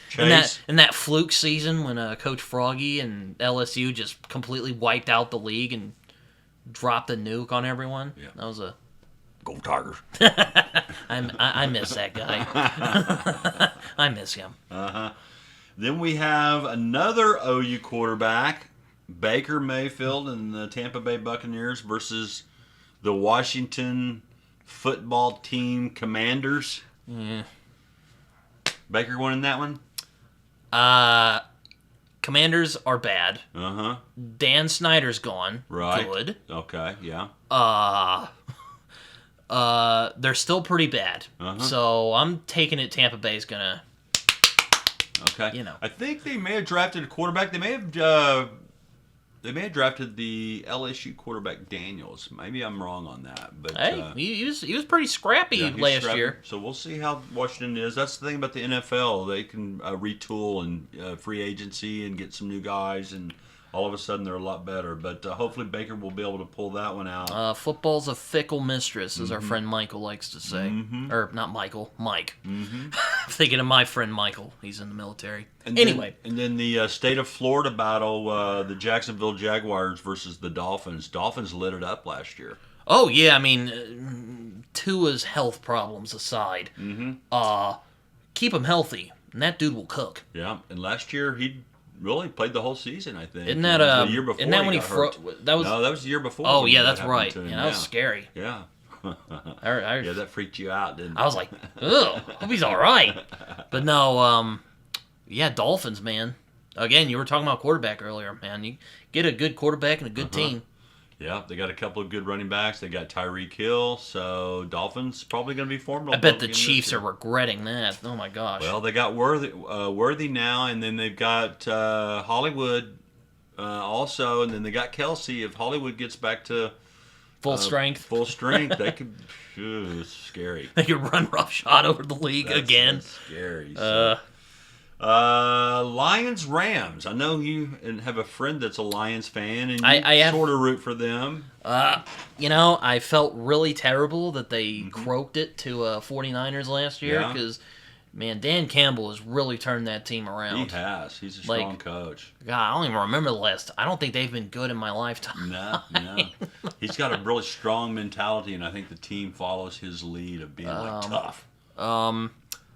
Chase. In that fluke season when Coach Froggy and LSU just completely wiped out the league and dropped a nuke on everyone. Yeah. That was a Go Tigers. I miss that guy. I miss him. Then we have another OU quarterback, Baker Mayfield and the Tampa Bay Buccaneers versus the Washington football team Commanders. Yeah. Baker winning that one? Commanders are bad. Dan Snyder's gone. Right. Good. Okay, yeah. They're still pretty bad. So I'm taking it Tampa Bay's gonna. Okay. I think they may have drafted a quarterback. They may have drafted the LSU quarterback Daniels. Maybe I'm wrong on that, but hey, he was pretty scrappy last year. So we'll see how Washington is. That's the thing about the NFL; they can retool and free agency and get some new guys, and all of a sudden they're a lot better. But hopefully Baker will be able to pull that one out. Football's a fickle mistress, as our friend Michael likes to say. Or not Michael, Mike. I'm thinking of my friend Michael. He's in the military. Anyway. And then the state of Florida battle, the Jacksonville Jaguars versus the Dolphins. Dolphins lit it up last year. Oh, yeah. I mean, Tua's health problems aside, keep him healthy, and that dude will cook. Yeah, and last year he really played the whole season, I think. Isn't that the year before? Isn't that when he No, that was the year before. Oh yeah, that's right. Yeah, that was scary. Yeah. Yeah, that freaked you out, didn't it? I was like, ugh, hope he's all right. But no, yeah, Dolphins, man. Again, you were talking about quarterback earlier, man. You get a good quarterback and a good team. Yeah, they got a couple of good running backs. They got Tyreek Hill, so Dolphins probably going to be formidable. I bet the Chiefs are regretting that. Oh my gosh. Well, they got Worthy now, and then they've got Hollywood also, and then they got Kelsey. If Hollywood gets back to full strength, they could. It's scary. They could run roughshod over the league again. That's scary. So. Lions Rams. I know you have a friend that's a Lions fan, and you sort of root for them. I felt really terrible that they croaked it to 49ers last year because, man, Dan Campbell has really turned that team around. He has. He's a strong coach. God, I don't even remember the last. I don't think they've been good in my lifetime. No. He's got a really strong mentality, and I think the team follows his lead of being tough.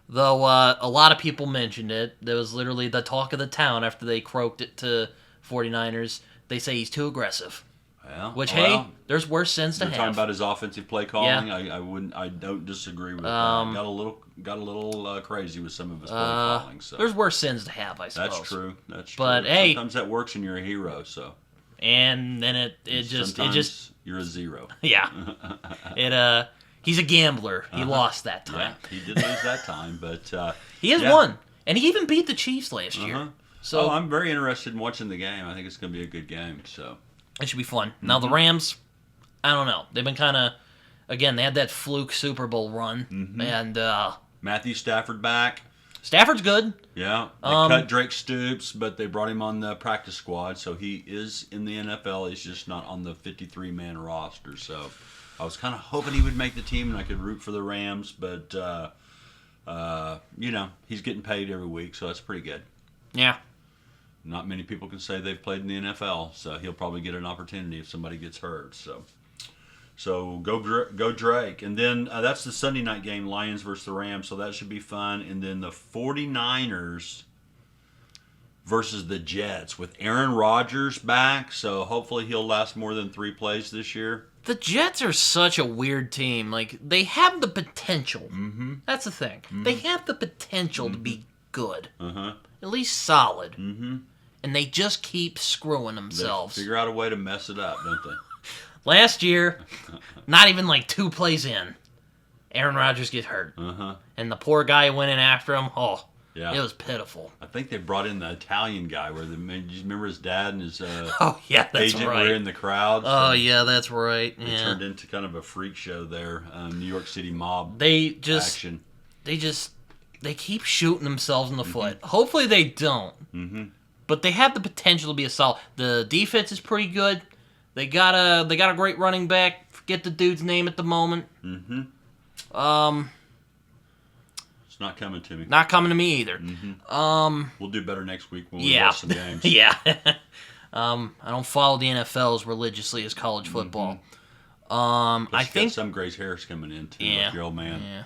Though a lot of people mentioned it. There was literally the talk of the town after they croaked it to 49ers. They say he's too aggressive. Hey, there's worse sins to have. You're talking about his offensive play calling. Yeah. I don't disagree with that. Got a little crazy with some of his play calling. So there's worse sins to have, I suppose. That's true. But hey, sometimes that works and you're a hero. So. And then it just you're a zero. Yeah. He's a gambler. He lost that time. Yeah, he did lose that time, but he has won, and he even beat the Chiefs last year. So I'm very interested in watching the game. I think it's going to be a good game. So it should be fun. Now the Rams, I don't know. They've been kind of, again, they had that fluke Super Bowl run, and Matthew Stafford back. Stafford's good. Yeah, they cut Drake Stoops, but they brought him on the practice squad, so he is in the NFL. He's just not on the 53-man roster. So I was kind of hoping he would make the team and I could root for the Rams, but he's getting paid every week, so that's pretty good. Yeah. not many people can say they've played in the NFL, so he'll probably get an opportunity if somebody gets hurt. So go Drake. And then that's the Sunday night game, Lions versus the Rams, so that should be fun. And then the 49ers versus the Jets with Aaron Rodgers back, so hopefully he'll last more than 3 plays this year. The Jets are such a weird team. Like, they have the potential. Mm-hmm. That's the thing. Mm-hmm. They have the potential to be good. Uh-huh. At least solid. Mm-hmm. And they just keep screwing themselves. They figure out a way to mess it up, don't they? Last year, not even like 2 plays in, Aaron Rodgers gets hurt. Uh-huh. And the poor guy went in after him. Yeah. It was pitiful. I think they brought in the Italian guy where you remember his dad and his that's agent right. were in the crowd. So that's right. It turned into kind of a freak show there, New York City mob action. They keep shooting themselves in the foot. Hopefully they don't. Mm-hmm. But they have the potential to be a solid. The defense is pretty good. They got a great running back. Forget the dude's name at the moment. Mm-hmm. It's not coming to me. Not coming to me either. Mm-hmm. We'll do better next week when we watch some games. Yeah. I don't follow the NFL as religiously as college football. I think got some gray hairs coming in too, like your old man.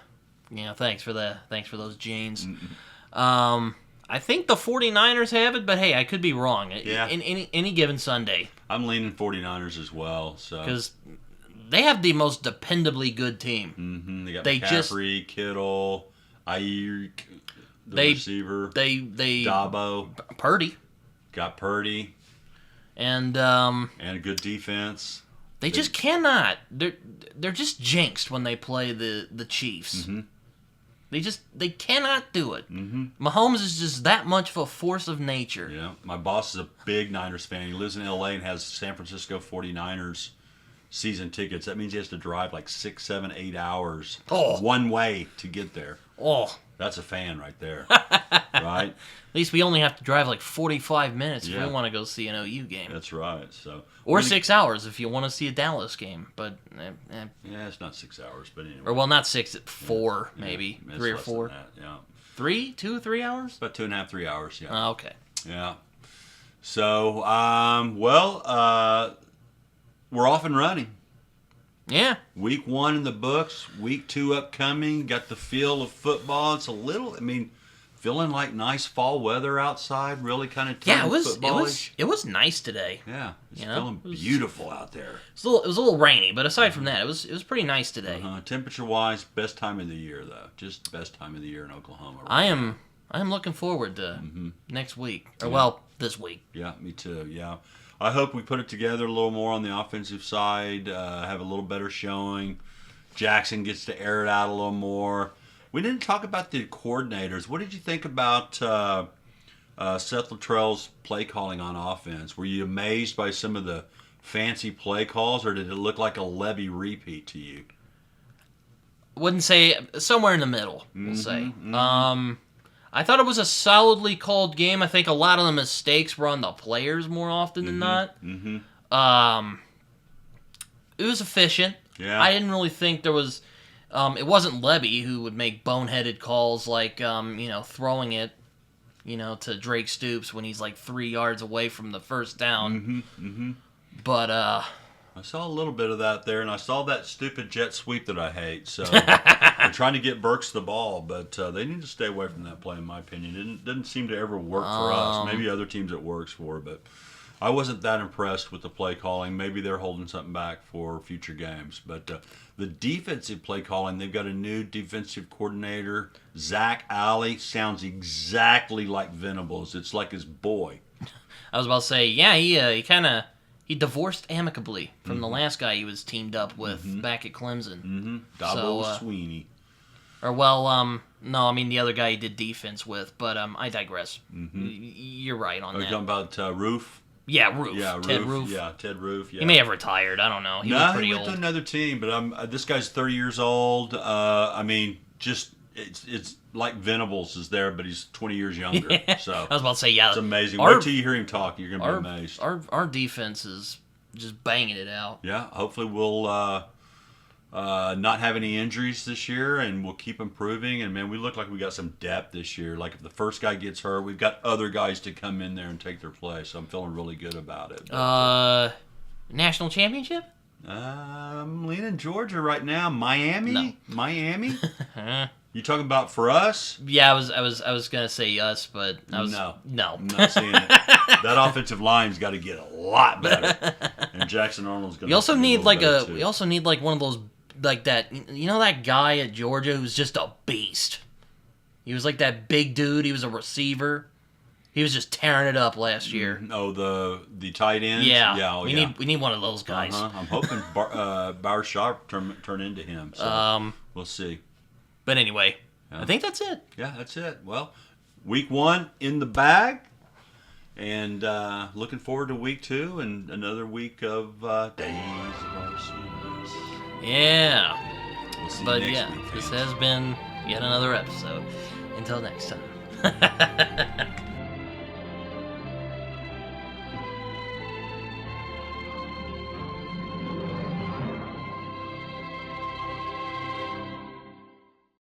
Yeah. Thanks for those jeans. I think the 49ers have it, but hey, I could be wrong. Yeah. In any given Sunday. I'm leaning 49ers as well. Because they have the most dependably good team. Mm-hmm. They got McCaffrey, Kittle, Ayuk, the receiver. Dabo. Purdy. Got Purdy. And a good defense. They just cannot. They're just jinxed when they play the Chiefs. Mm-hmm. They cannot do it. Mm-hmm. Mahomes is just that much of a force of nature. Yeah, my boss is a big Niners fan. He lives in L.A. and has San Francisco 49ers season tickets. That means he has to drive like 6, 7, 8 hours one way to get there. That's a fan right there. Right? At least we only have to drive like 45 minutes if we want to go see an OU game. That's right. So or 6 hours if you want to see a Dallas game. But yeah, it's not 6 hours, but anyway. Or well, not 6, 4 maybe. 3 or 4. Yeah. 3, 2, 3 hours? About 2.5, 3 hours. Yeah. Okay. Yeah. So we're off and running. Yeah. Week 1 in the books. Week 2 upcoming. Got the feel of football. It's a little. Feeling like nice fall weather outside, really kind of footballish. It was nice today. Yeah, it's feeling beautiful out there. It was a little rainy, but aside from that, it was pretty nice today. Temperature wise, best time of the year though. Just the best time of the year in Oklahoma. Right I am looking forward to next week. Or this week. Yeah, me too. Yeah, I hope we put it together a little more on the offensive side. Have a little better showing. Jackson gets to air it out a little more. We didn't talk about the coordinators. What did you think about Seth Luttrell's play calling on offense? Were you amazed by some of the fancy play calls, or did it look like a Levy repeat to you? Wouldn't say somewhere in the middle. We'll say. Mm-hmm. I thought it was a solidly called game. I think a lot of the mistakes were on the players more often than not. Mm-hmm. It was efficient. Yeah. I didn't really think there was. It wasn't Levy who would make boneheaded calls like, throwing it, to Drake Stoops when he's like 3 yards away from the first down. Mm-hmm. Mm-hmm. But I saw a little bit of that there, and I saw that stupid jet sweep that I hate. So they're trying to get Burks the ball, but they need to stay away from that play, in my opinion. It didn't seem to ever work for us. Maybe other teams it works for, but I wasn't that impressed with the play calling. Maybe they're holding something back for future games. But the defensive play calling, they've got a new defensive coordinator. Zach Alley sounds exactly like Venables. It's like his boy. I was about to say, yeah, he divorced amicably from the last guy he was teamed up with back at Clemson. Mm-hmm. Dabo Sweeney. Or no, I mean the other guy he did defense with. But I digress. Mm-hmm. You're right on that. Are you talking about Roof? Yeah, Roof. Yeah, Ted Roof. Yeah, Ted Roof. Yeah. He may have retired. I don't know. He was pretty he went old. to another team, but this guy's 30 years old. It's like Venables is there, but he's 20 years younger. Yeah. So I was about to say, yeah, it's amazing. Wait till you hear him talk. You're gonna be amazed. Our defense is just banging it out. Yeah, hopefully we'll not have any injuries this year, and we'll keep improving. And man, we look like we got some depth this year. Like if the first guy gets hurt, we've got other guys to come in there and take their place. So I'm feeling really good about it. But, national championship? I'm leaning Georgia right now. Miami? No. Miami? You talking about for us? Yeah, I was gonna say us, but I was no. I'm not seeing it. That offensive line's got to get a lot better, and Jackson Arnold's gonna. We also need we also need like one of those like that. You know that guy at Georgia who's just a beast. He was like that big dude. He was a receiver. He was just tearing it up last year. Oh, the tight end. Yeah, yeah. We need one of those guys. I'm hoping Bauer Sharp turn into him. So we'll see. But anyway, I think that's it. Yeah, that's it. Well, week 1 in the bag, and looking forward to week 2 and another week of days of our seniors. Yeah. We'll see but you next yeah, week, this has been yet another episode. Until next time.